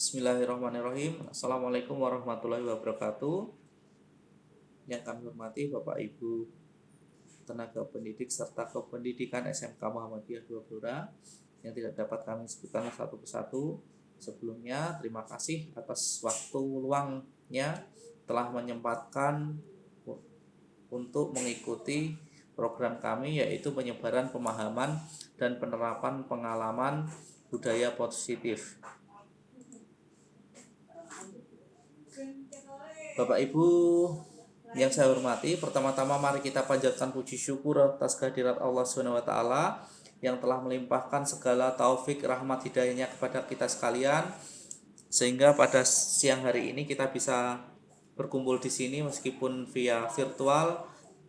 Bismillahirrahmanirrahim. Assalamualaikum warahmatullahi wabarakatuh. Yang kami hormati Bapak Ibu tenaga pendidik serta kependidikan SMK Muhammadiyah Dua Blora yang tidak dapat kami sebutkan satu persatu. Sebelumnya terima kasih atas waktu luangnya telah menyempatkan untuk mengikuti program kami, yaitu penyebaran pemahaman dan penerapan pengalaman budaya positif. Bapak Ibu yang saya hormati, pertama-tama mari kita panjatkan puji syukur atas kehadirat Allah SWT yang telah melimpahkan segala taufik, rahmat, hidayahnya kepada kita sekalian, sehingga pada siang hari ini kita bisa berkumpul di sini meskipun via virtual,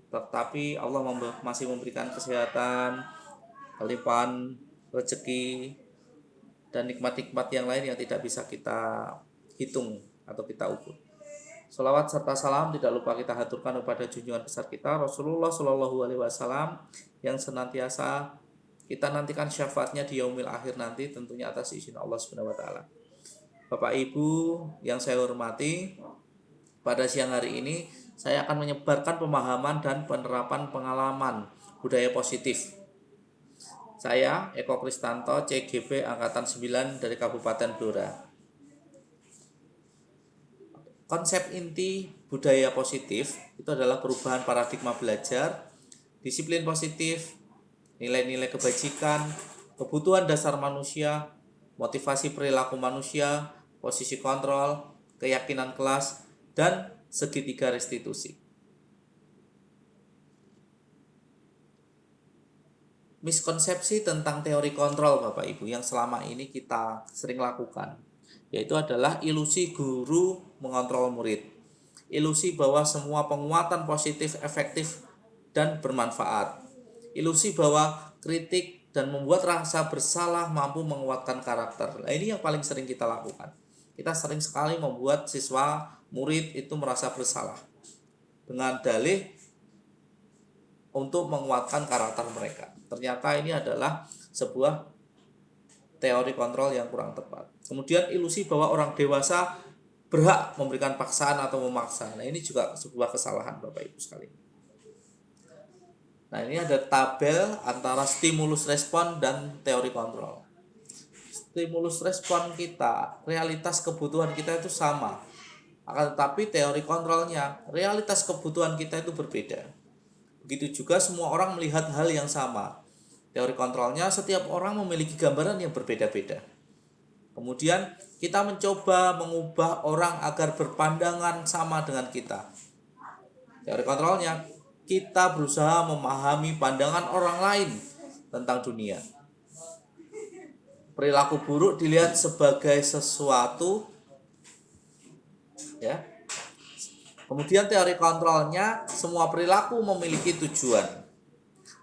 tetapi Allah masih memberikan kesehatan, limpahan rezeki, dan nikmat-nikmat yang lain yang tidak bisa kita hitung atau kita ukur. Salawat serta salam tidak lupa kita haturkan kepada junjungan besar kita Rasulullah Shallallahu Alaihi Wasallam yang senantiasa kita nantikan syafaatnya di yaumil akhir nanti, tentunya atas izin Allah Subhanahu Wa Taala. Bapak Ibu yang saya hormati, pada siang hari ini saya akan menyebarkan pemahaman dan penerapan pengalaman budaya positif. Saya Eko Kristanto, CGP Angkatan 9 dari Kabupaten Blora. Konsep inti budaya positif itu adalah perubahan paradigma belajar, disiplin positif, nilai-nilai kebajikan, kebutuhan dasar manusia, motivasi perilaku manusia, posisi kontrol, keyakinan kelas, dan segitiga restitusi. Miskonsepsi tentang teori kontrol Bapak Ibu yang selama ini kita sering lakukan, yaitu adalah ilusi guru mengontrol murid. Ilusi bahwa semua penguatan positif efektif dan bermanfaat. Ilusi bahwa kritik dan membuat rasa bersalah mampu menguatkan karakter. Nah, ini yang paling sering kita lakukan. Kita sering sekali membuat siswa murid itu merasa bersalah dengan dalih untuk menguatkan karakter mereka. Ternyata ini adalah sebuah teori kontrol yang kurang tepat. Kemudian ilusi bahwa orang dewasa berhak memberikan paksaan atau memaksa. Nah, ini juga sebuah kesalahan Bapak Ibu sekalian. Nah, ini ada tabel antara stimulus respon dan teori kontrol. Stimulus respon kita, realitas kebutuhan kita itu sama. Akan tetapi teori kontrolnya, realitas kebutuhan kita itu berbeda. Begitu juga semua orang melihat hal yang sama. Teori kontrolnya, setiap orang memiliki gambaran yang berbeda-beda. Kemudian kita mencoba mengubah orang agar berpandangan sama dengan kita. Teori kontrolnya, kita berusaha memahami pandangan orang lain tentang dunia. Perilaku buruk dilihat sebagai sesuatu, ya. Kemudian teori kontrolnya, semua perilaku memiliki tujuan.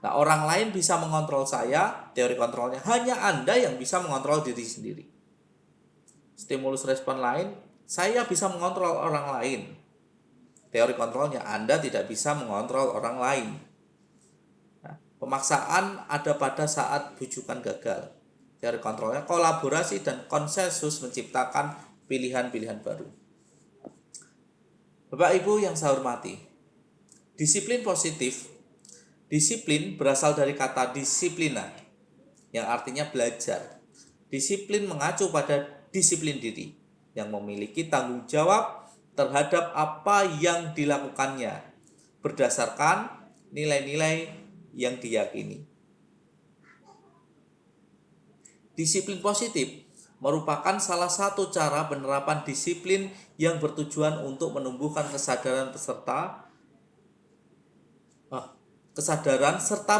Nah, orang lain bisa mengontrol saya, teori kontrolnya hanya Anda yang bisa mengontrol diri sendiri. Stimulus respon lain, saya bisa mengontrol orang lain. Teori kontrolnya, Anda tidak bisa mengontrol orang lain. Nah, pemaksaan ada pada saat bujukan gagal. Teori kontrolnya, kolaborasi dan konsensus menciptakan pilihan-pilihan baru. Bapak Ibu yang saya hormati, disiplin positif. Disiplin berasal dari kata disiplina, yang artinya belajar. Disiplin mengacu pada disiplin diri, yang memiliki tanggung jawab terhadap apa yang dilakukannya, berdasarkan nilai-nilai yang diyakini. Disiplin positif merupakan salah satu cara penerapan disiplin yang bertujuan untuk menumbuhkan kesadaran serta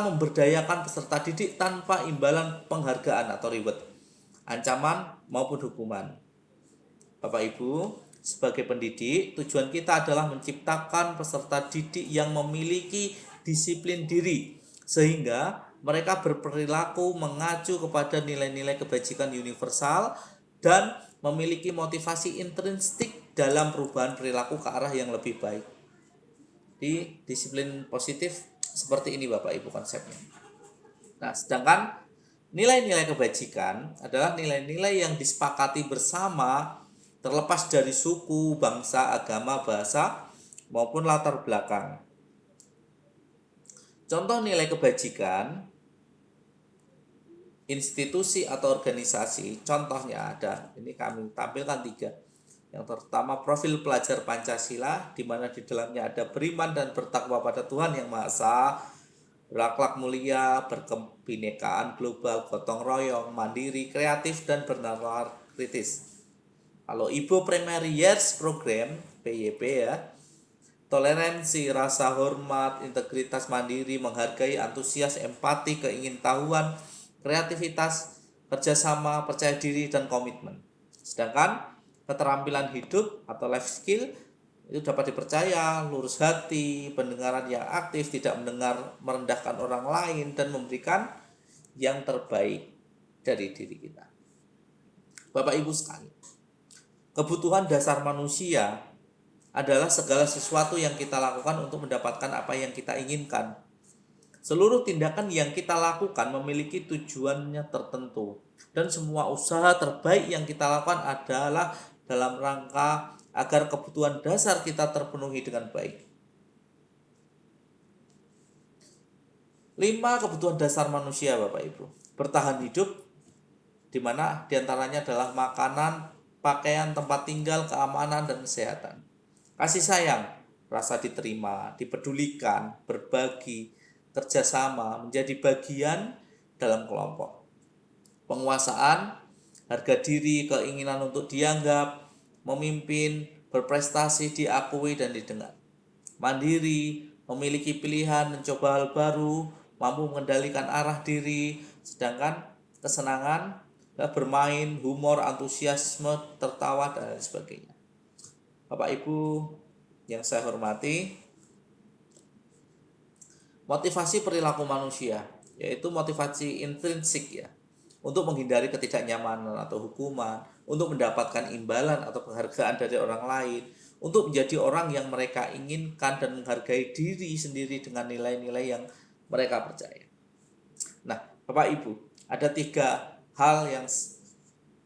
memberdayakan peserta didik tanpa imbalan penghargaan atau reward, ancaman maupun hukuman. Bapak Ibu, sebagai pendidik, tujuan kita adalah menciptakan peserta didik yang memiliki disiplin diri, sehingga mereka berperilaku mengacu kepada nilai-nilai kebajikan universal dan memiliki motivasi intrinsik dalam perubahan perilaku ke arah yang lebih baik. Di disiplin positif seperti ini Bapak Ibu konsepnya. Nah, sedangkan nilai-nilai kebajikan adalah nilai-nilai yang disepakati bersama terlepas dari suku, bangsa, agama, bahasa, maupun latar belakang. Contoh nilai kebajikan institusi atau organisasi, contohnya ada, ini kami tampilkan 3. Yang pertama, profil pelajar Pancasila, di mana di dalamnya ada beriman dan bertakwa pada Tuhan Yang Maha Esa, berakhlak mulia, berkebinekaan global, gotong royong, mandiri, kreatif, dan bernalar kritis. Kalau Ibu Primary Years Program, PYP ya, toleransi, rasa hormat, integritas, mandiri, menghargai, antusias, empati, keingintahuan, kreativitas, kerjasama, percaya diri, dan komitmen. Sedangkan keterampilan hidup atau life skill itu dapat dipercaya, lurus hati, pendengaran yang aktif, tidak mendengar merendahkan orang lain, dan memberikan yang terbaik dari diri kita. Bapak Ibu sekalian, kebutuhan dasar manusia adalah segala sesuatu yang kita lakukan untuk mendapatkan apa yang kita inginkan. Seluruh tindakan yang kita lakukan memiliki tujuannya tertentu, dan semua usaha terbaik yang kita lakukan adalah dalam rangka agar kebutuhan dasar kita terpenuhi dengan baik. 5 kebutuhan dasar manusia, Bapak Ibu. Bertahan hidup, di mana diantaranya adalah makanan, pakaian, tempat tinggal, keamanan, dan kesehatan. Kasih sayang, rasa diterima, dipedulikan, berbagi, kerjasama, menjadi bagian dalam kelompok. Penguasaan, harga diri, keinginan untuk dianggap, memimpin, berprestasi, diakui, dan didengar. Mandiri, memiliki pilihan, mencoba hal baru, mampu mengendalikan arah diri. Sedangkan kesenangan, bermain, humor, antusiasme, tertawa, dan lain sebagainya. Bapak Ibu yang saya hormati, motivasi perilaku manusia, yaitu motivasi intrinsik ya, untuk menghindari ketidaknyamanan atau hukuman, untuk mendapatkan imbalan atau penghargaan dari orang lain, untuk menjadi orang yang mereka inginkan dan menghargai diri sendiri dengan nilai-nilai yang mereka percaya. Nah, Bapak Ibu, ada 3 hal yang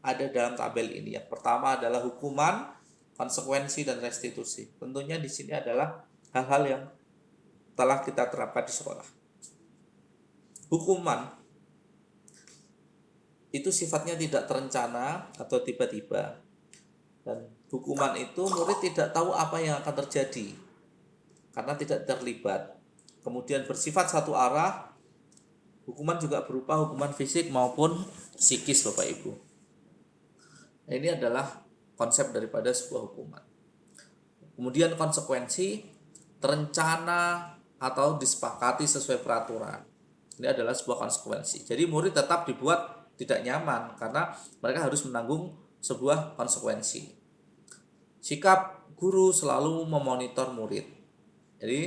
ada dalam tabel ini. Yang pertama adalah hukuman, konsekuensi, dan restitusi. Tentunya di sini adalah hal-hal yang telah kita terapkan di sekolah. Hukuman itu sifatnya tidak terencana atau tiba-tiba. Dan hukuman itu murid tidak tahu apa yang akan terjadi karena tidak terlibat. Kemudian bersifat satu arah. Hukuman juga berupa hukuman fisik maupun psikis, Bapak Ibu. Nah, ini adalah konsep daripada sebuah hukuman. Kemudian konsekuensi, terencana atau disepakati sesuai peraturan. Ini adalah sebuah konsekuensi. Jadi murid tetap dibuat tidak nyaman karena mereka harus menanggung sebuah konsekuensi. Sikap guru selalu memonitor murid. Jadi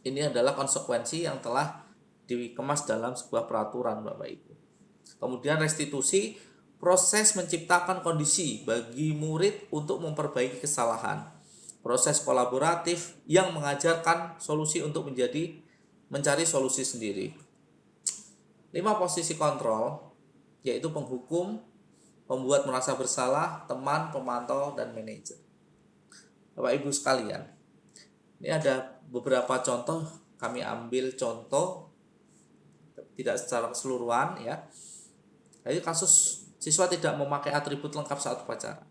ini adalah konsekuensi yang telah dikemas dalam sebuah peraturan, Bapak Ibu. Kemudian restitusi, proses menciptakan kondisi bagi murid untuk memperbaiki kesalahan. Proses kolaboratif yang mengajarkan solusi untuk mencari solusi sendiri. 5 posisi kontrol, yaitu penghukum, pembuat merasa bersalah, teman, pemantau, dan manajer. Bapak Ibu sekalian, ini ada beberapa contoh, kami ambil contoh tidak secara keseluruhan ya. Jadi kasus siswa tidak memakai atribut lengkap saat upacara.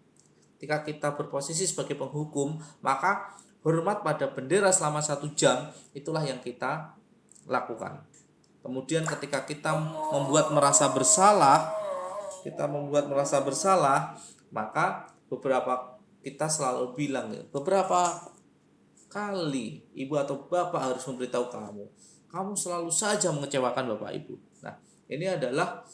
Ketika kita berposisi sebagai penghukum, maka hormat pada bendera selama 1 jam itulah yang kita lakukan. Kemudian ketika kita membuat merasa bersalah, maka kita selalu bilang, beberapa kali ibu atau bapak harus memberitahu kamu selalu saja mengecewakan bapak ibu. Nah, ini adalah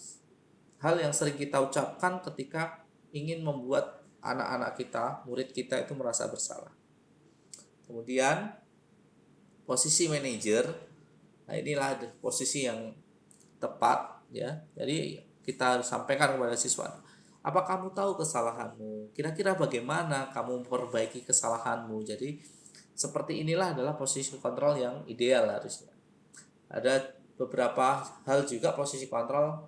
hal yang sering kita ucapkan ketika ingin membuat anak-anak kita, murid kita itu merasa bersalah. Kemudian posisi manajer, nah inilah posisi yang tepat ya. Jadi kita harus sampaikan kepada siswa, apa kamu tahu kesalahanmu? Kira-kira bagaimana kamu memperbaiki kesalahanmu? Jadi seperti inilah adalah posisi kontrol yang ideal harusnya. Ada beberapa hal juga posisi kontrol,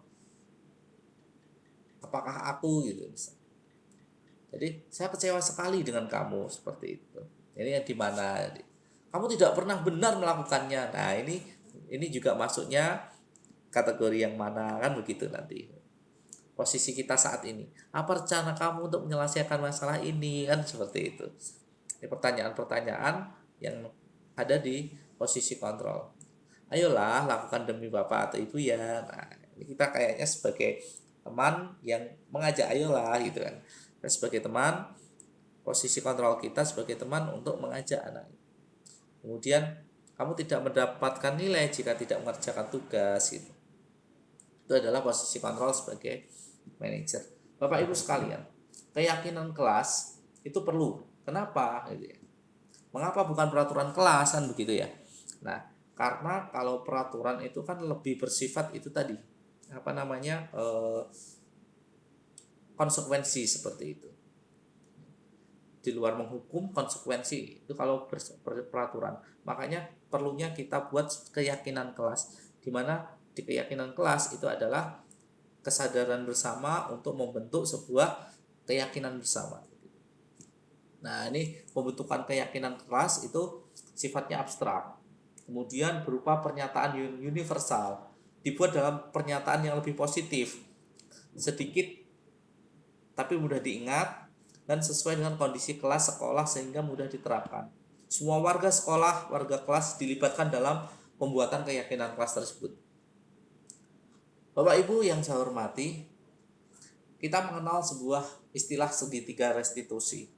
apakah aku gitu misalnya. Jadi saya kecewa sekali dengan kamu seperti itu. Ini yang dimana kamu tidak pernah benar melakukannya. Nah ini juga masuknya kategori yang mana kan begitu nanti. Posisi kita saat ini. Apa rencana kamu untuk menyelesaikan masalah ini kan seperti itu. Ini pertanyaan-pertanyaan yang ada di posisi kontrol. Ayolah lakukan demi bapak atau ibu ya. Nah ini kita kayaknya sebagai teman yang mengajak ayolah gitu kan. Dan sebagai teman, posisi kontrol kita sebagai teman untuk mengajak anak. Kemudian kamu tidak mendapatkan nilai jika tidak mengerjakan tugas gitu. Itu adalah posisi kontrol sebagai manajer. Bapak Ibu sekalian, keyakinan kelas itu perlu. Kenapa? Mengapa bukan peraturan kelas kan begitu ya? Nah, karena kalau peraturan itu kan lebih bersifat itu tadi konsekuensi seperti itu. Di luar menghukum, konsekuensi itu kalau peraturan. Makanya perlunya kita buat keyakinan kelas, di mana di keyakinan kelas itu adalah kesadaran bersama untuk membentuk sebuah keyakinan bersama. Nah, ini pembentukan keyakinan kelas itu sifatnya abstrak. Kemudian berupa pernyataan universal, dibuat dalam pernyataan yang lebih positif, sedikit tapi mudah diingat dan sesuai dengan kondisi kelas sekolah sehingga mudah diterapkan. Semua warga sekolah, warga kelas dilibatkan dalam pembuatan keyakinan kelas tersebut. Bapak Ibu yang saya hormati, kita mengenal sebuah istilah segitiga restitusi,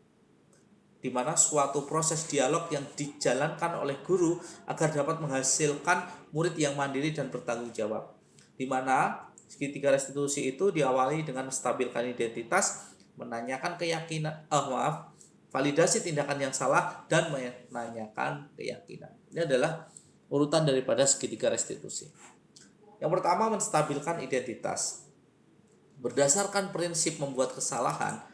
di mana suatu proses dialog yang dijalankan oleh guru agar dapat menghasilkan murid yang mandiri dan bertanggung jawab. Di mana segitiga restitusi itu diawali dengan menstabilkan identitas, menanyakan validasi tindakan yang salah, dan menanyakan keyakinan. Ini adalah urutan daripada segitiga restitusi. Yang pertama, menstabilkan identitas. Berdasarkan prinsip membuat kesalahan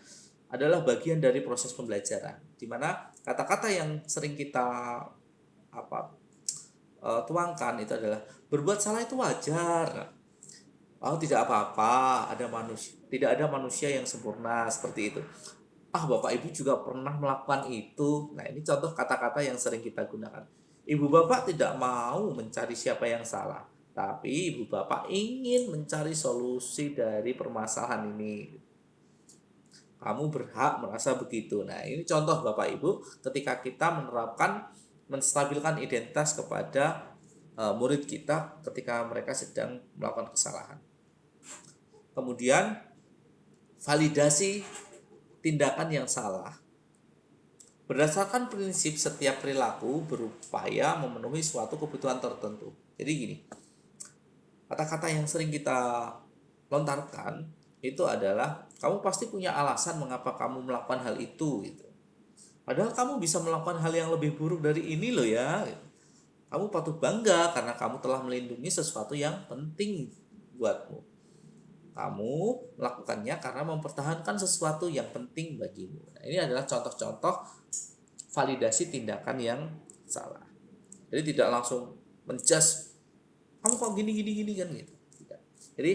adalah bagian dari proses pembelajaran, di mana kata-kata yang sering kita tuangkan itu adalah berbuat salah itu wajar. Tidak apa-apa, tidak ada manusia yang sempurna seperti itu. Bapak Ibu juga pernah melakukan itu. Nah, ini contoh kata-kata yang sering kita gunakan. Ibu Bapak tidak mau mencari siapa yang salah, tapi Ibu Bapak ingin mencari solusi dari permasalahan ini. Kamu berhak merasa begitu. Nah, ini contoh Bapak Ibu ketika kita menstabilkan identitas kepada murid kita ketika mereka sedang melakukan kesalahan. Kemudian validasi tindakan yang salah. Berdasarkan prinsip setiap perilaku berupaya memenuhi suatu kebutuhan tertentu. Jadi gini, kata-kata yang sering kita lontarkan itu adalah kamu pasti punya alasan mengapa kamu melakukan hal itu gitu. Padahal kamu bisa melakukan hal yang lebih buruk dari ini loh ya. Kamu patut bangga karena kamu telah melindungi sesuatu yang penting buatmu. Kamu melakukannya karena mempertahankan sesuatu yang penting bagimu. Nah, ini adalah contoh-contoh validasi tindakan yang salah. Jadi tidak langsung menjudge kamu kok gini kan gitu. Tidak. Jadi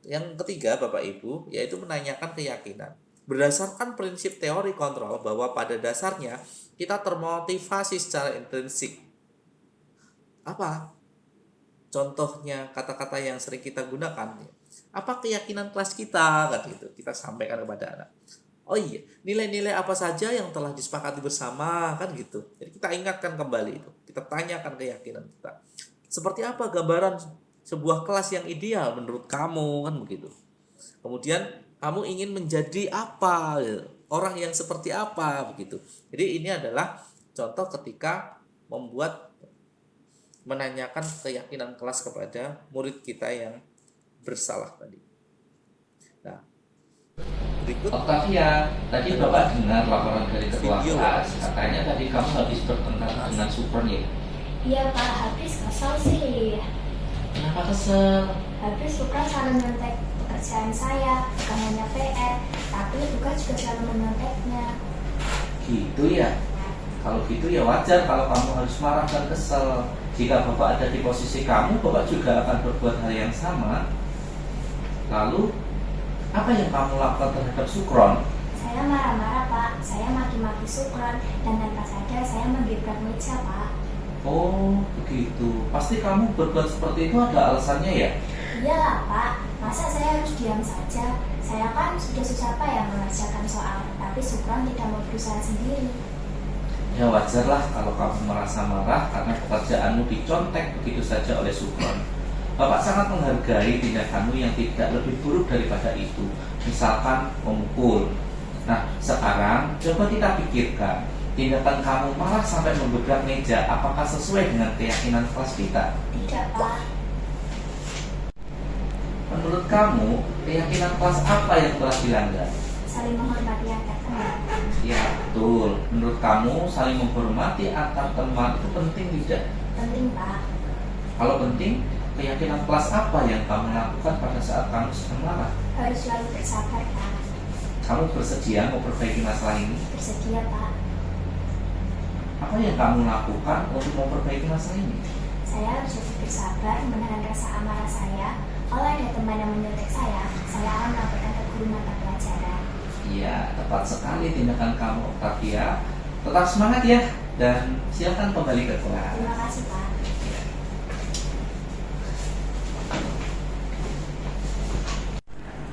yang ketiga Bapak Ibu yaitu menanyakan keyakinan. Berdasarkan prinsip teori kontrol bahwa pada dasarnya kita termotivasi secara intrinsik. Apa? Contohnya kata-kata yang sering kita gunakan. Apa keyakinan kelas kita kan gitu. Kita sampaikan kepada anak. Oh iya, nilai-nilai apa saja yang telah disepakati bersama kan gitu. Jadi kita ingatkan kembali itu. Kita tanyakan keyakinan kita. Seperti apa gambaran sebuah kelas yang ideal menurut kamu kan begitu. Kemudian kamu ingin menjadi apa? Orang yang seperti apa begitu. Jadi ini adalah contoh ketika menanyakan keyakinan kelas kepada murid kita yang bersalah tadi. Nah, berikut Octavia, tadi Bapak dengar laporan dari ketua kelas. Katanya tadi kamu habis bertengkar dengan Supron ya? Iya Pak, habis kesel sih. Kenapa kesel? Habis Supron selalu menyontek pekerjaan saya, bukan hanya PR, tapi juga selalu menyonteknya. Gitu ya? Kalau gitu ya wajar kalau kamu harus marah dan kesel. Jika Bapak ada di posisi kamu, Bapak juga akan berbuat hal yang sama. Lalu, apa yang kamu lakukan terhadap Supron? Saya marah-marah Pak, saya maki-maki Sukron dan tanpa sadar saya menggebrak meja Pak. Oh, begitu. Pasti kamu berbuat seperti itu ada alasannya ya? Iya lah Pak, masa saya harus diam saja? Saya kan sudah susah payah mengerjakan soal, tapi Sukron tidak mau berusaha sendiri. Ya wajarlah kalau kamu merasa marah karena pekerjaanmu dicontek begitu saja oleh Sukron. Bapak sangat menghargai tindakanmu yang tidak lebih buruk daripada itu, misalkan memukul. Nah, sekarang coba kita pikirkan, tindakan kamu marah sampai menggebrak meja, apakah sesuai dengan keyakinan kelas kita? Tidak Pak, Menurut kamu, keyakinan kelas apa yang telah dilanggar? saling menghormati antar teman. Ya betul, menurut kamu saling menghormati antar teman itu penting tidak? Penting Pak, Kalau penting, keyakinan kelas apa yang kamu lakukan pada saat kamu sedang marah? harus selalu bersabar Pak. Kamu bersedia memperbaiki masalah ini? Bersedia Pak. Apa yang kamu lakukan untuk memperbaiki masalah ini? Saya harus lebih bersabar menahan rasa amarah saya. Kalau ada teman yang menyontek saya akan melaporkan ke guru mata pelajaran. Iya, tepat sekali tindakan kamu, Octavia. Tetap semangat ya, dan silakan kembali ke kelas. Terima kasih Pak.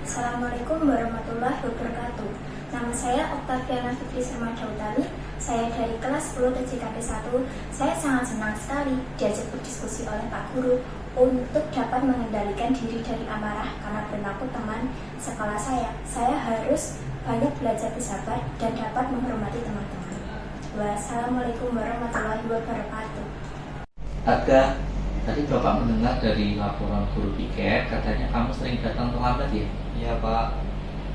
Assalamualaikum warahmatullahi wabarakatuh. Nama saya Octaviana Fitri Sermada Utami. Saya dari kelas 10 TJKT 1. Saya sangat senang sekali diajak berdiskusi oleh Pak Guru untuk dapat mengendalikan diri dari amarah karena perilaku teman sekolah saya. Saya harus banyak belajar bersabar dan dapat menghormati teman-teman. Wassalamualaikum warahmatullahi wabarakatuh. Aga, tadi Bapak mendengar dari laporan guru piket, katanya kamu sering datang terlambat ya? Iya Pak,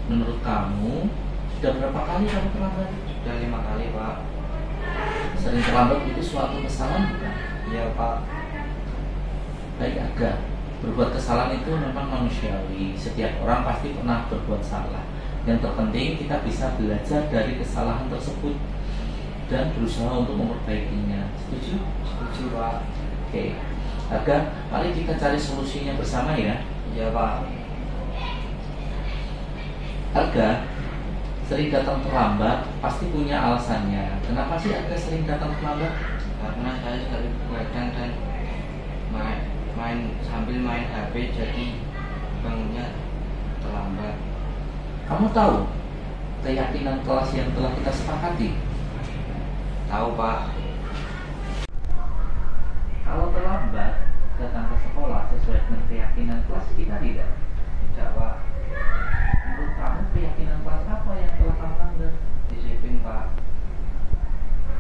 Menurut kamu, sudah berapa kali kamu terlambat? sudah 5 kali Pak. Sering terlambat itu suatu kesalahan bukan? Iya Pak. Baik Aga, berbuat kesalahan itu memang manusiawi. Setiap orang pasti pernah berbuat salah. Yang terpenting kita bisa belajar dari kesalahan tersebut dan berusaha untuk memperbaikinya. Setuju? Setuju Pak. Oke. Aga, mari kita cari solusinya bersama ya. Iya Pak. Aga sering datang terlambat pasti punya alasannya. Kenapa sih Aga sering datang terlambat? Karena saya sering begadang dan sambil main HP, jadi bangunnya terlambat. Kamu tahu keyakinan kelas yang telah kita sepakati? Tahu Pak. Kalau terlambat datang ke sekolah sesuai dengan keyakinan kelas kita tidak? Tidak Pak. Menurut kamu keyakinan kelas apa yang telah kamu langgar? Disiplin Pak.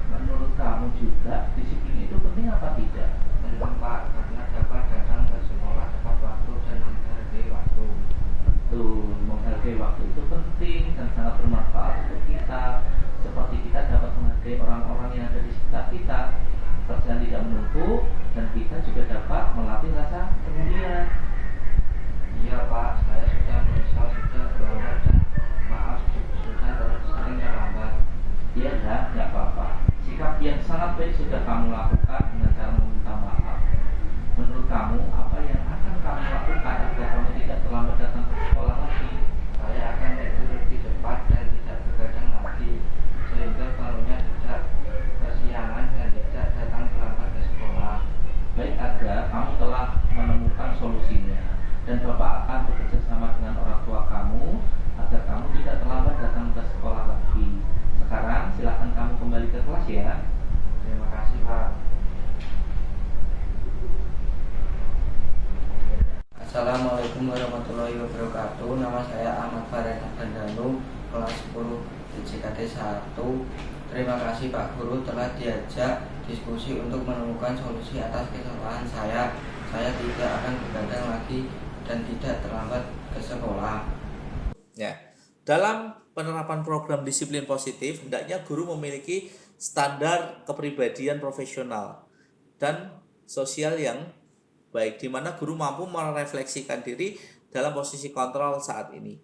Menurut kamu juga disiplin itu penting apa tidak? Penting Pak, karena dapat datang ke sekolah tepat waktu dan menghargai waktu. Tuh, menghargai waktu itu penting dan sangat bermanfaat untuk kita. Seperti kita dapat menghargai orang-orang yang ada di sekitar kita. Pekerjaan tidak menumpuk dan kita juga dapat melatih rasa kemudian. Iya Pak, saya sudah menyesal sudah terlambat dan maaf sudah sering terlambat. Iya nggak apa-apa. Sikap yang sangat baik sudah kamu lakukan dengan cara meminta maaf. Menurut kamu, apa yang akan kamu lakukan agar kamu tidak terlambat datang ke sekolah lagi? Saya akan tidur lebih cepat dan tidak begadang lagi, sehingga bangunnya tidak kesiangan dan tidak datang terlambat ke sekolah. Baik Aga, kamu telah menemukan solusinya dan Bapak akan bekerja sama dengan orang tua kamu agar kamu tidak terlambat datang ke sekolah lagi. Sekarang silakan kamu kembali ke kelas ya. Terima kasih Pak. Assalamualaikum warahmatullahi wabarakatuh. Nama saya Ahmad Farhan Abdandanu, kelas 10 TJKT 1. Terima kasih Pak Guru telah diajak diskusi untuk menemukan solusi atas kesalahan saya. Saya tidak akan begadang lagi dan tidak terlambat ke sekolah. Ya, dalam penerapan program disiplin positif, hendaknya guru memiliki standar kepribadian profesional dan sosial yang baik, di mana guru mampu merefleksikan diri dalam posisi kontrol saat ini.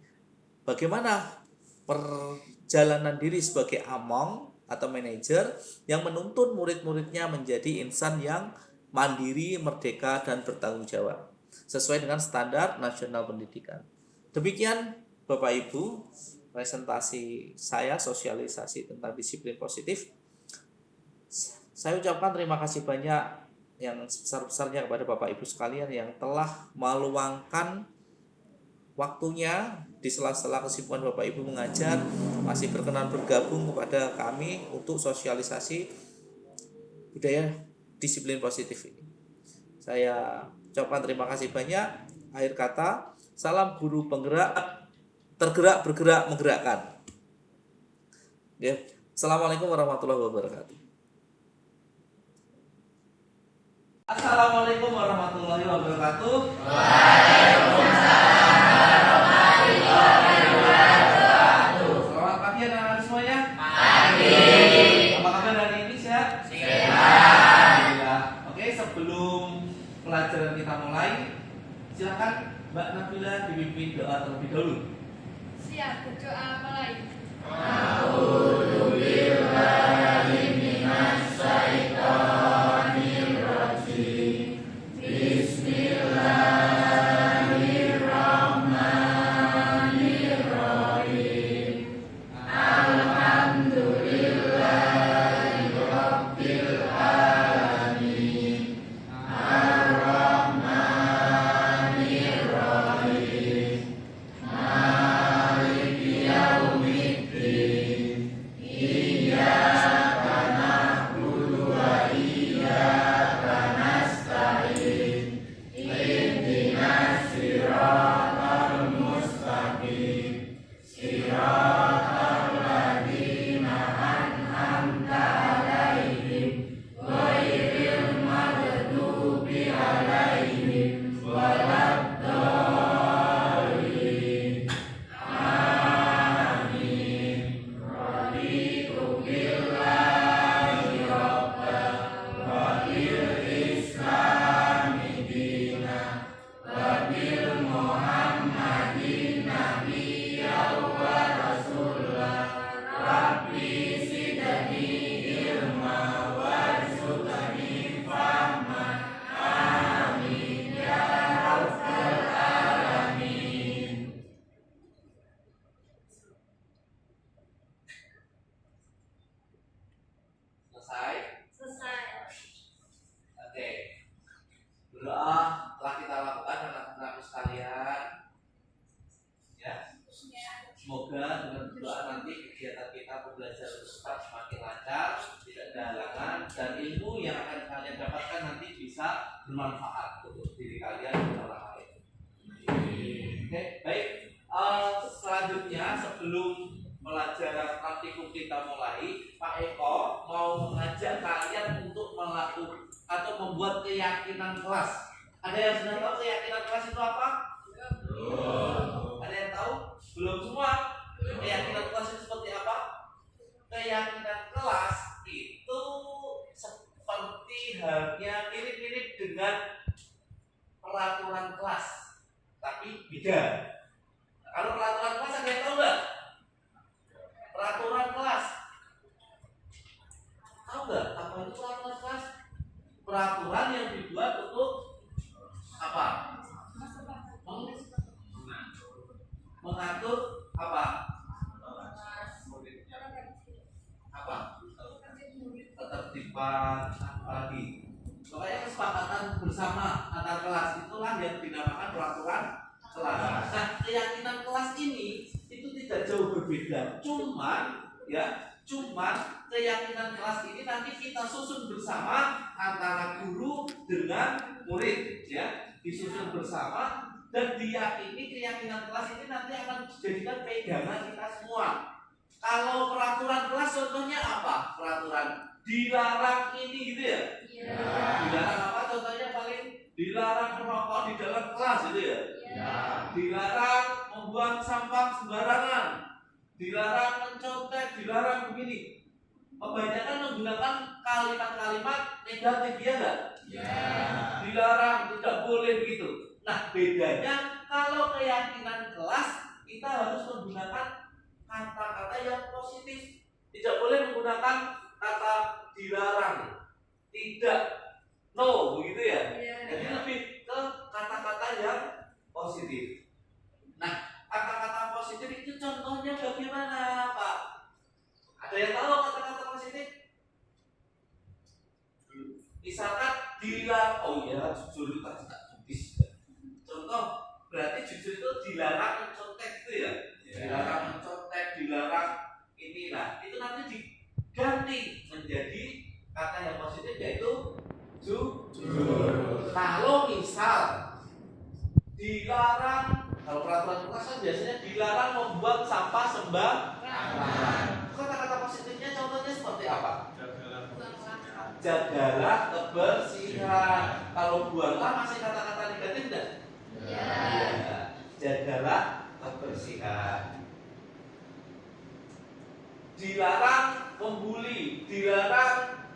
Bagaimana perjalanan diri sebagai among atau manajer yang menuntun murid-muridnya menjadi insan yang mandiri, merdeka, dan bertanggung jawab sesuai dengan standar nasional pendidikan. Demikian Bapak Ibu presentasi saya, sosialisasi tentang disiplin positif. Saya ucapkan terima kasih banyak yang sebesar-besarnya kepada Bapak Ibu sekalian yang telah meluangkan waktunya di sela-sela kesibukan Bapak Ibu mengajar, masih berkenan bergabung kepada kami untuk sosialisasi budaya disiplin positif ini. Saya ucapkan terima kasih banyak. Akhir kata, salam guru penggerak, tergerak, bergerak, menggerakkan. Ya. Assalamualaikum warahmatullahi wabarakatuh. Assalamualaikum warahmatullahi wabarakatuh. Selamat pagi anak-anak semuanya. Apa kabar hari ini, sehat? Alhamdulillah. Oke, sebelum pelajaran kita mulai, silakan Mbak Nabila dipimpin doa terlebih dahulu. Siap, berdoa mulai. Selesai? Oke. Berdoa telah kita lakukan anak-anakku sekalian. Ya. Semoga dengan berdoa nanti kegiatan kita belajar tetap semakin lancar, tidak ada halangan, dan ilmu yang akan kalian dapatkan nanti bisa bermanfaat untuk diri kalian dan orang lain. Oke, baik. Selanjutnya sebelum pelajaran praktikum kita mulai, Pak Eko mau mengajak kalian untuk melakukan atau membuat keyakinan kelas. Ada yang sudah tahu keyakinan kelas itu apa? Belum. Ada yang tahu? Belum semua. Keyakinan kelas itu seperti apa? Keyakinan kelas itu seperti halnya mirip-mirip dengan peraturan kelas, tapi beda. Kalau peraturan kelas ada yang tahu nggak? Peraturan kelas. Tahu nggak apa itu peraturan kelas? Peraturan yang dibuat untuk apa? Mengatur apa? Apa? Ketertiban apalagi. Pokoknya kesepakatan bersama antar kelas itulah yang dinamakan peraturan kelas. Nah, keyakinan kelas ini itu tidak jauh berbeda. Cuman keyakinan kelas ini nanti kita susun bersama antara guru dengan murid, ya, disusun bersama dan diyakini keyakinan kelas ini nanti akan dijadikan pegangan kita semua. Kalau peraturan kelas contohnya apa? Peraturan dilarang ini gitu ya? Dilarang apa contohnya paling? Dilarang merokok di dalam kelas gitu ya? Dilarang membuang sampah sembarangan, dilarang mencontek, dilarang begini. Kebanyakan menggunakan kalimat-kalimat negatif, ya enggak? Dilarang, tidak boleh begitu. Nah, bedanya kalau keyakinan kelas kita harus menggunakan kata-kata yang positif. Tidak boleh menggunakan kata dilarang, tidak, no, begitu ya. Jadi lebih ke kata-kata yang positif. Nah, kata-kata positif itu contohnya bagaimana? Ada yang tahu kata-kata positif? Misalkan dilarang, oh iya jujur itu tak judis. Contoh, berarti jujur itu dilarang mencontek itu ya? Dilarang mencontek, dilarang inilah. Itu nanti diganti menjadi kata yang positif yaitu jujur. Kalau misal dilarang, kalau peraturan kelas kan biasanya dilarang membuang sampah sembarangan. Kata-kata positifnya contohnya seperti apa? Jagalah kebersihan. Kalau buanglah masih kata-kata negatif enggak? Ya. Jagalah kebersihan. Dilarang membuli, dilarang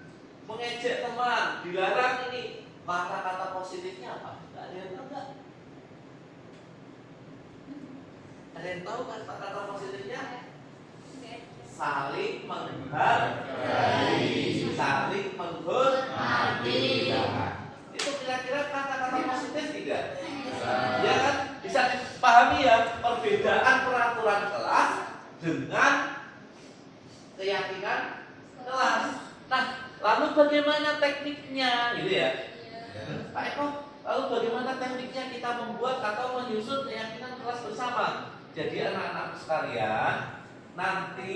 mengejek teman, dilarang ini. Kata-kata positifnya apa? Enggak ada yang tahu enggak? Ada yang tahu kan kata-kata positifnya? Saling menghargai, saling menghormati. Itu kira-kira kata-kata positif tidak? Ya kan? Bisa dipahami ya perbedaan peraturan kelas dengan keyakinan kelas. Nah, lalu bagaimana tekniknya, gitu ya? Pak Eko, lalu bagaimana tekniknya kita membuat atau menyusun keyakinan kelas bersama? Jadi anak-anak sekalian, nanti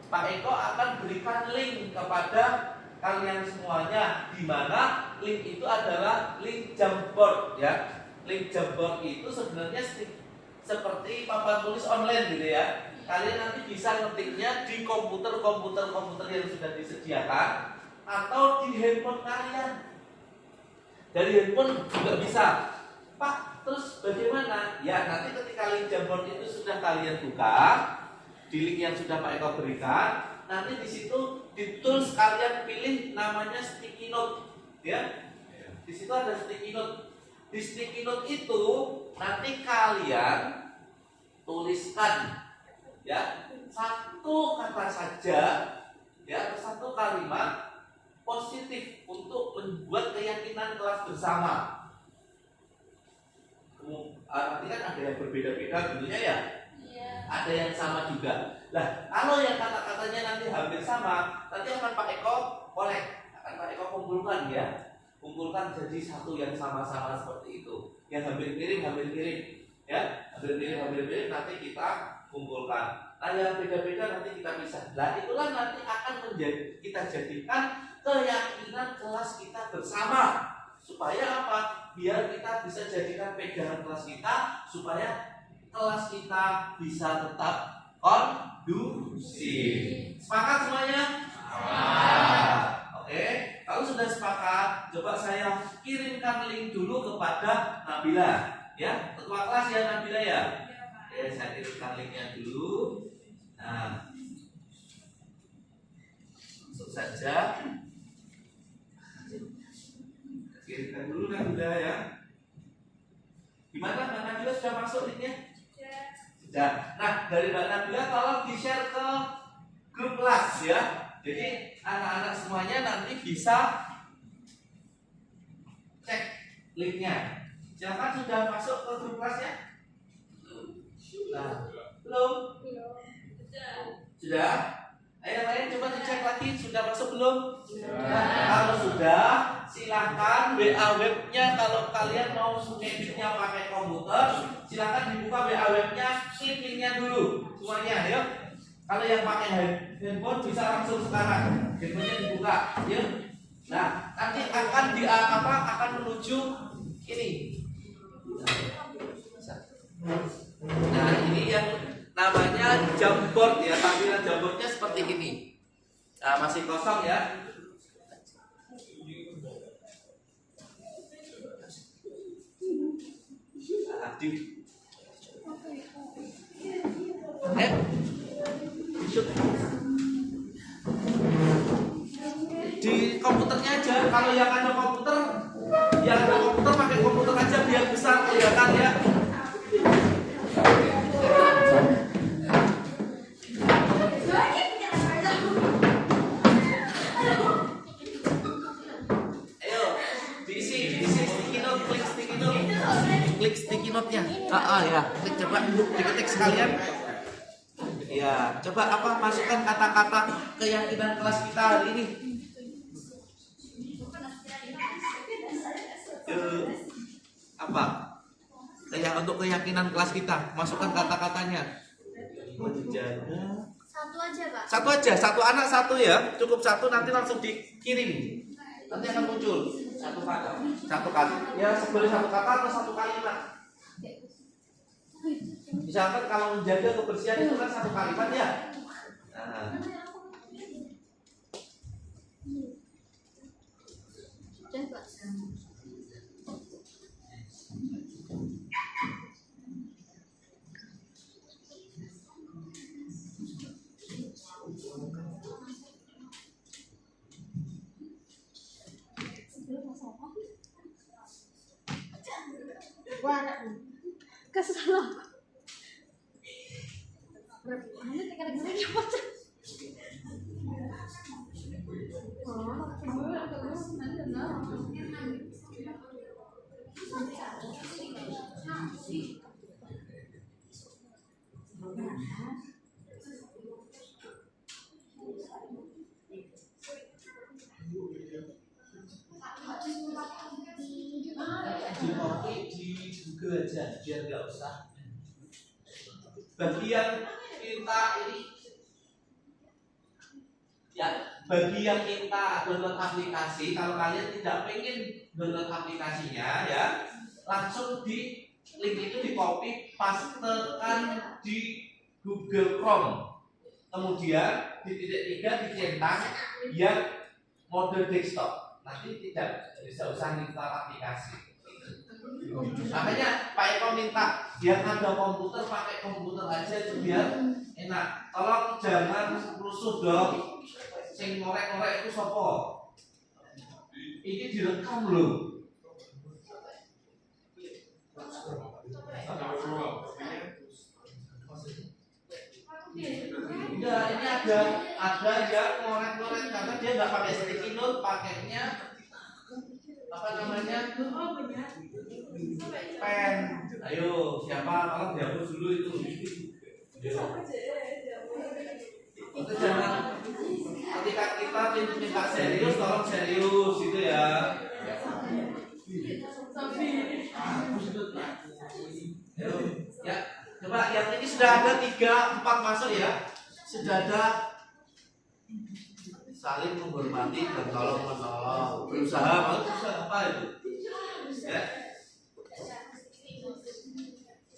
Pak Eko akan berikan link kepada kalian semuanya, di mana link itu adalah link Jamboard ya. Link Jamboard itu sebenarnya seperti papan tulis online gitu ya. Kalian nanti bisa ngetiknya di komputer yang sudah disediakan atau di handphone kalian. Dari handphone juga bisa. Pak, terus bagaimana? Ya, nanti ketika link Jamboard itu sudah kalian buka, di link yang sudah Pak Eko berikan, nanti di situ ditulis kalian pilih namanya sticky note, ya. Di situ ada sticky note. Di sticky note itu nanti kalian tuliskan, ya, satu kata saja, ya, satu kalimat positif untuk membuat keyakinan kelas bersama. Nanti kan ada yang berbeda-beda tentunya ya. Ada yang sama juga. Nah, kalau yang kata-katanya nanti hampir sama, nanti akan Pak Eko akan Pak Eko kumpulkan ya. Kumpulkan jadi satu yang sama-sama seperti itu. Yang hampir mirip, ya. Hampir mirip nanti kita kumpulkan. Nah, yang beda-beda nanti kita pisah. Nah, itulah nanti akan kita jadikan keyakinan kelas kita bersama. Supaya apa? Biar kita bisa jadikan pegangan kelas kita, supaya kelas kita bisa tetap kondusif. Sepakat semuanya? Sepakat. Oke, kalau sudah sepakat, coba saya kirimkan link dulu kepada Nabila, ya, ketua kelas ya Nabila ya. Oke, saya kirimkan linknya dulu. Nah, langsung saja kirimkan dulu Nabila ya. Gimana Mbak Nabila sudah masuk linknya? Sudah. Nah, dari Mbak Nabila tolong di-share ke grup kelas ya. Jadi anak-anak semuanya nanti bisa cek linknya. Silakan sudah masuk ke grup kelas ya? Nah, belum? Sudah? Ayo kalian coba dicek lagi, sudah masuk belum? Nah, kalau sudah, silahkan WA webnya. Kalau kalian mau ngeditnya pakai komputer, silahkan dibuka WA webnya, klik linknya dulu semuanya, yuk. Kalau yang pakai handphone bisa langsung sekarang, handphonenya dibuka, yuk. Nah, nanti akan menuju ini. Nah, ini yang namanya Jamboard ya, tampilan Jamboardnya seperti ini. Nah, masih kosong ya. Di komputernya aja. Kalau yang ada komputer pakai komputer aja biar besar kelihatan ya. Ayo, diisi sticky note, klik sticky note-nya. Ya, klik coba diketik sekalian. Ya. Ya, coba apa masukkan kata-kata keyakinan kelas kita hari ini. Apa? Untuk keyakinan kelas kita, masukkan kata-katanya. Menjaga. Satu aja, Pak. Satu aja, satu anak satu ya, cukup satu, nanti langsung dikirim. Nanti akan muncul satu kata. Satu kata. Ya, boleh satu kata atau satu kalimat. Misalkan kalau menjaga kebersihan itu kan satu kalimat ya. Nah. Sudah, Pak. Kesel. Anda tekan-tekan apa tuh? Juga aja biar nggak usah. Bagian kita ini ya, bagi yang kita download aplikasi, kalau kalian tidak pengen download aplikasinya ya, langsung di link itu di copy, pastekan di Google Chrome, kemudian di titik 3 dicentang yang mode desktop, nanti tidak usah install aplikasi. Makanya Pak Eko minta biar ada komputer, pakai komputer aja itu biar enak. Tolong jangan rusuh dong. Sing ngorek-ngorek itu sopo? Ini direkam loh. Enggak, ini ada yang ngorek-ngorek karena dia nggak pakai sticky note, pakainya apa namanya? Pen. Ayo, siapa? Tolong dihapus dulu itu. Itu jangan ketika kita minta serius, tolong serius gitu ya. Ya, coba yang ini sudah ada 3, 4 masuk ya. Sudah ada saling menghormati dan tolong menolong. Berusaha apa itu? Ya.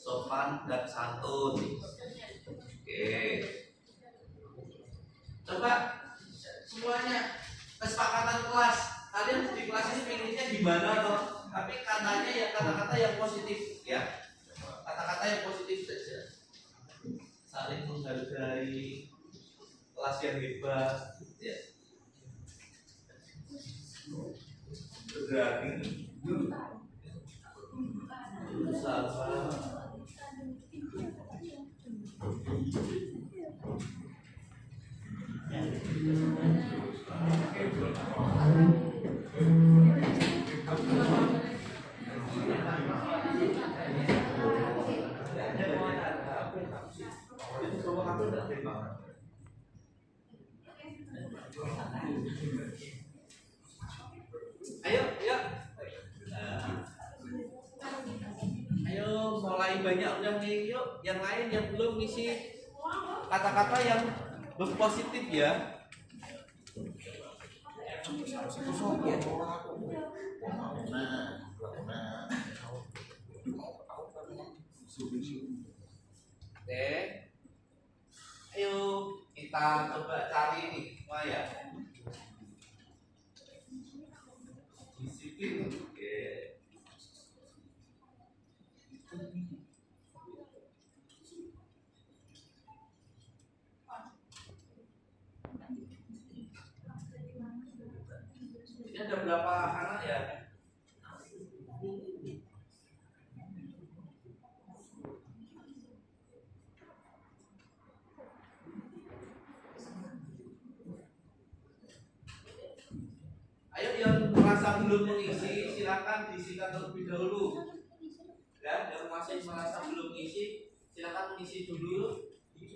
Sopan dan santun. Oke. Coba semuanya kesepakatan kelas. Kalian di kelas ini pengennya gimana toh? Tapi katanya ya kata-kata yang positif ya. Kata-kata yang positif saja. Saling menghargai, kelas yang hebat ya. Berani. Sabar. Ayo, ayo. Ayo mulai banyak udah nih, yuk. Yang lain yang belum ngisi kata-kata yang berpositif ya. Oke. Ayo kita coba cari nih, semua ya. Disiplin. Oke. Ini ada berapa anak ya? Ayo yang merasa belum mengisi silakan diisikan terlebih dahulu. Ya, yang masih merasa belum mengisi silakan mengisi dulu.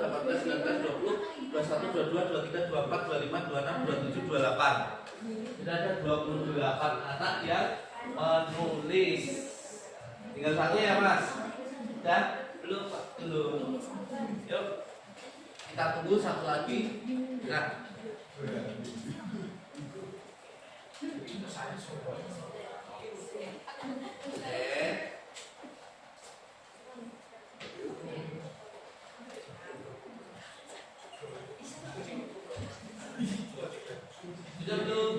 18, 19, 20, 21, 22, 23, 24, 25, 26, 27, 28. Sudah ada 28 anak yang menulis. Tinggal satu ya Mas. Sudah? Belum Pak? Belum. Yuk. Kita tunggu satu lagi. Nah. Sudah belum?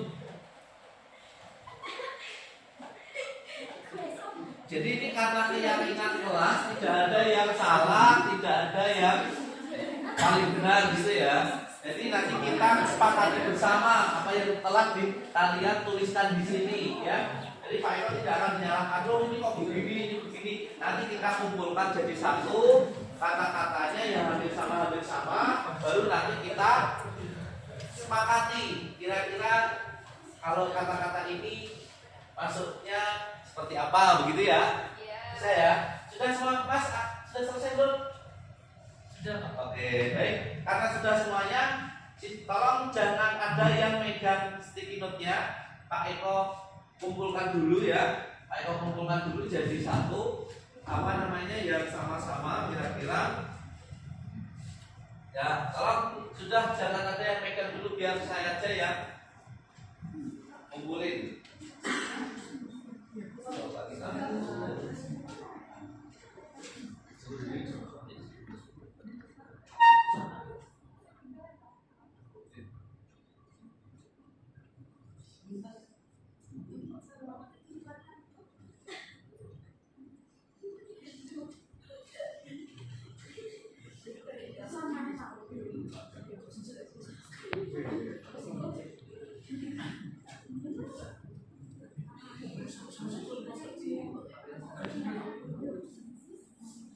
Jadi ini karena keyakinan kelas tidak ada yang salah, tidak ada yang paling benar gitu ya. Jadi nanti kita sepakati bersama apa yang telah kalian tuliskan di sini ya. Jadi Pak Eko tidak akan menyalahkan, aduh ini kok begini, ini begini. Nanti kita kumpulkan jadi satu kata-katanya yang hampir sama, baru nanti kita sepakati kira-kira kalau kata-kata ini maksudnya seperti apa begitu ya? Bisa ya? Sudah semua Mas? Sudah selesai belum? Sudah. Oke, baik. Karena sudah semuanya, tolong jangan ada yang megang sticky note-nya. Pak Eko kumpulkan dulu ya. Pak Eko kumpulkan dulu jadi satu apa namanya yang sama-sama kira-kira. Ya, tolong sudah jangan ada yang megang dulu biar saya aja yang kumpulin. Coba kita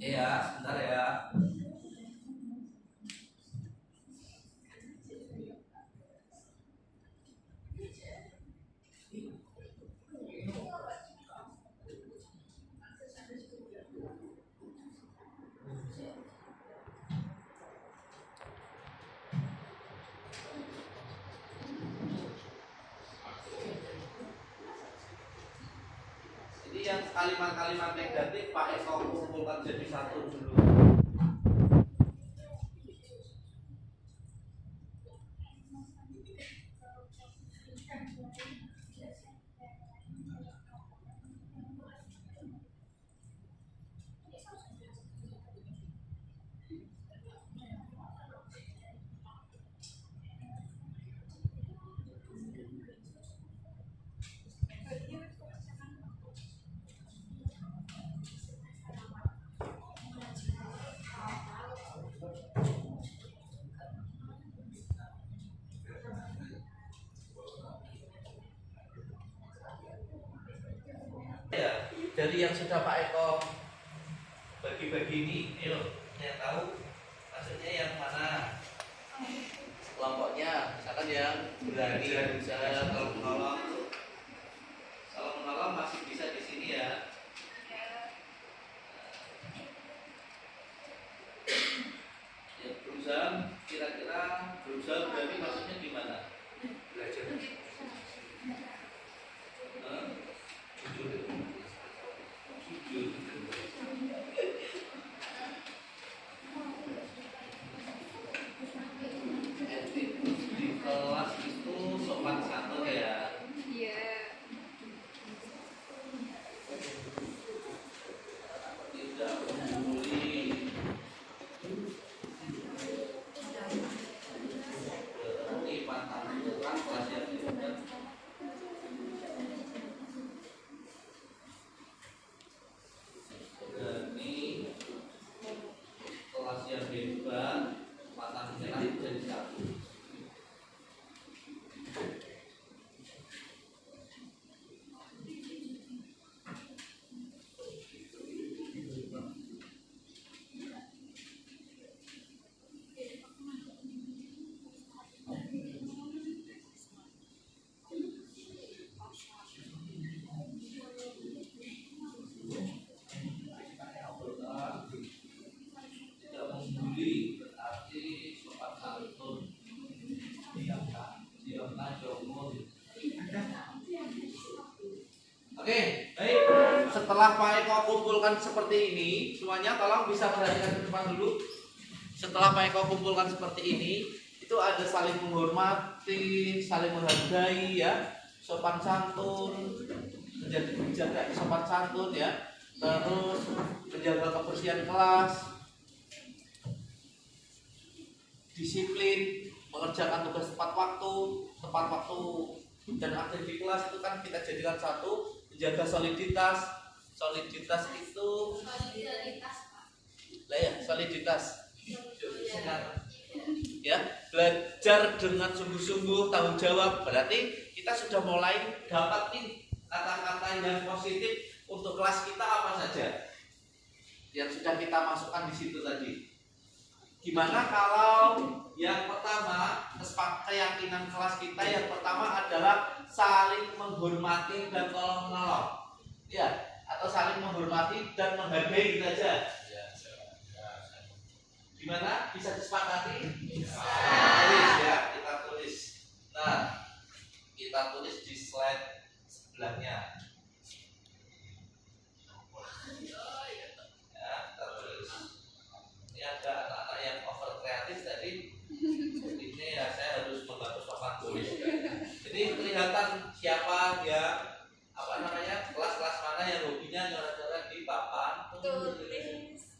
iya, sebentar ya. Jadi yang kalimat-kalimat negatif Pak Eko kumpulkan jadi satu dulu. dari yang sudah Pak Eko bagi-bagi ini, ayo yang tahu maksudnya yang mana kelompoknya, misalkan yang berani bisa kalau menolong masih bisa di sini ya. Ya berusaha, kira-kira berusaha berani maksudnya gimana? Belajar. Jujur. Di kelas itu sopan santun ya. Tidak membuli. Ini pantang menyerah kelas yang hebat. Berani kelas yang hebat, pantang menyerah jadi satu. Tidak membuli berarti sopan santun. Diamlah jomun. Oke, baik. Setelah Pak Eko kumpulkan seperti ini, semuanya tolong bisa perhatikan ke depan dulu. Setelah Pak Eko kumpulkan seperti ini, itu ada saling menghormati, saling menghargai ya, sopan santun, menjaga sopan santun ya, terus menjaga kebersihan kelas, disiplin, mengerjakan tugas tepat waktu dan aktif di kelas itu kan kita jadikan satu. Menjaga soliditas itu lah ya, soliditas ya, belajar dengan sungguh-sungguh, tanggung jawab, berarti kita sudah mulai dapat nih kata-kata yang positif untuk kelas kita apa saja yang sudah kita masukkan di situ tadi. Gimana kalau yang pertama, keyakinan kelas kita yang pertama adalah saling menghormati dan tolong menolong, ya, atau saling menghormati dan menghargai gitu aja. Gimana? Bisa disepakati? Bisa. Tulis ya, kita tulis. Nah, kita tulis di slide sebelahnya. Ya, kita tulis. Ini ada anak-anak yang over kreatif tadi. Ini ya saya harus membantu papan tulis. Jadi kelihatan siapa yang kelas-kelas mana yang hobinya nyoret-nyoret di papan tulis.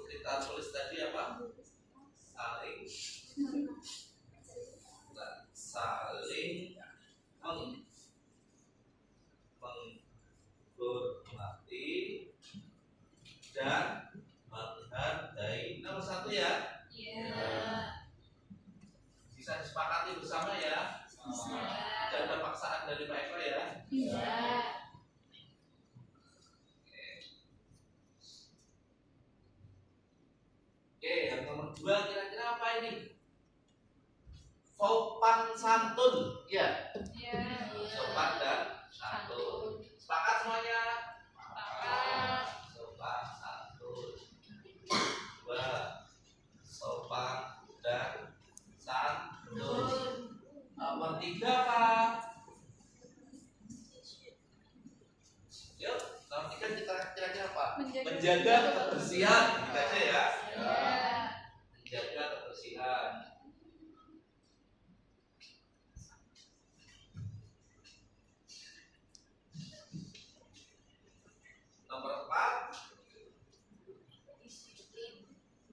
Kita tulis tadi apa? Saling menghormati dan menghargai. Nomor satu ya. Bisa disepakati bersama ya. Tidak ada paksaan dari Pak Eko ya. Oke, yang nomor 2 kira-kira apa ini? Sopan santun, ya. Sopan dan santun. Sepakat semuanya? Sopan santun. 2. Sopan dan santun. Nomor 3 Pak. Yuk, nomor 3 kita kira-kira apa? Menjaga kebersihan, kita aja ya. Menjaga kebersihan. Nomor 4,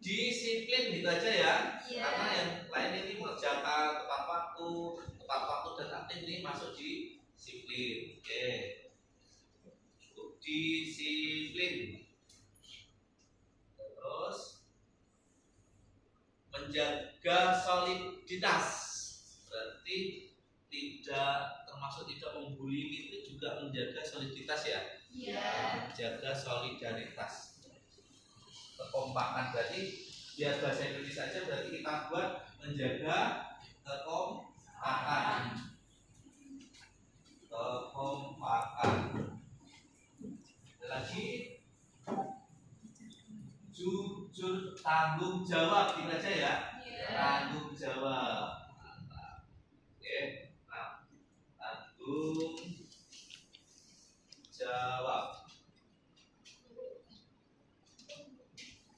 disiplin gitu aja ya. Karena yang lain ini mengerjakan tepat waktu dan aktif ini masuk di disiplin. Oke. Disiplin. Terus menjaga soliditas, berarti tidak termasuk tidak membuli itu juga menjaga soliditas ya. Menjaga solidaritas, kekompakan. Berarti biar bahasa Indonesia aja, berarti kita buat menjaga kekompakan. Lagi jujur, tanggung jawab, dibaca ya. Tanggung jawab. Oke, nah, tanggung jawab.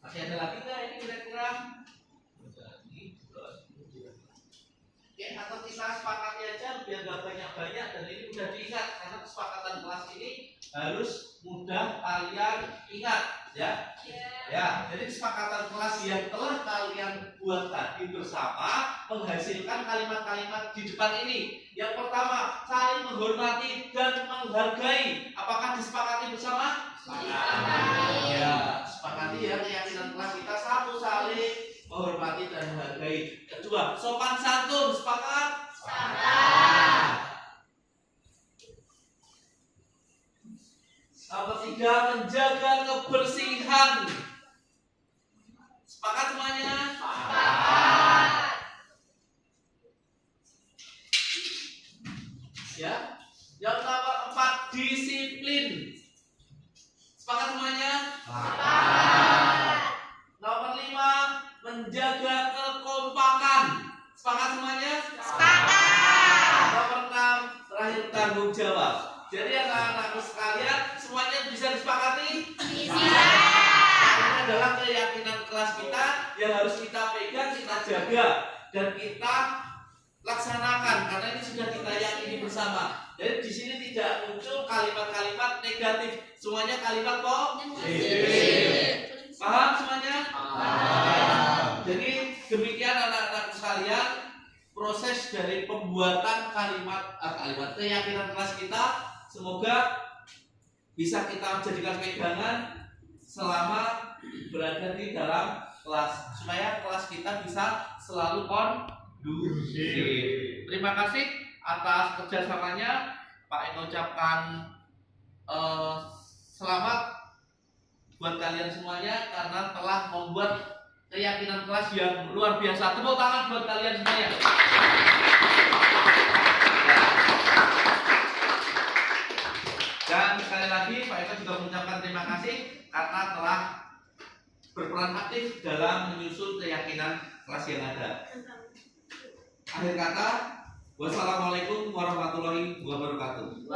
Masih ada lagi nggak ini kira-kira? Oke, atau kita sepakati aja biar nggak banyak-banyak, dan ini mudah diingat karena kesepakatan kelas ini harus mudah kalian ingat ya. Ya, jadi kesepakatan kelas yang telah kalian buat tadi bersama menghasilkan kalimat-kalimat di depan ini. Yang pertama, saling menghormati dan menghargai. Apakah disepakati bersama? Sepakati. Ya, sepakati ya keyakinan kelas kita. Satu, saling menghormati dan menghargai. Kedua, sopan santun. Sepakat? Sepakat. Nomor 3, menjaga kebersihan. Sepakat semuanya? Sepakat. Ya. Yang nomor 4, disiplin. Sepakat semuanya? Sepakat. Nomor 5, menjaga kekompakan. Sepakat semuanya? Sepakat. Nomor 6, terakhir tanggung jawab. Jadi anak-anakku sekalian, semuanya bisa disepakati? Bisa. Ini adalah keyakinan kelas kita yang harus kita pegang, kita jaga, dan kita laksanakan karena ini sudah kita yakini bersama. Jadi di sini tidak muncul kalimat-kalimat negatif, semuanya kalimat positif. Paham semuanya? Paham. Jadi demikian anak-anakku sekalian, proses dari pembuatan kalimat keyakinan kelas kita. Semoga bisa kita jadikan pegangan selama berada di dalam kelas, supaya kelas kita bisa selalu kondusif. Terima kasih atas kerjasamanya. Pak Eko ucapkan selamat buat kalian semuanya karena telah membuat keyakinan kelas yang luar biasa. Tepuk tangan buat kalian semuanya. Dan sekali lagi Pak Eko juga mengucapkan terima kasih karena telah berperan aktif dalam menyusun keyakinan kelas yang ada. Akhir kata, wassalamualaikum warahmatullahi wabarakatuh.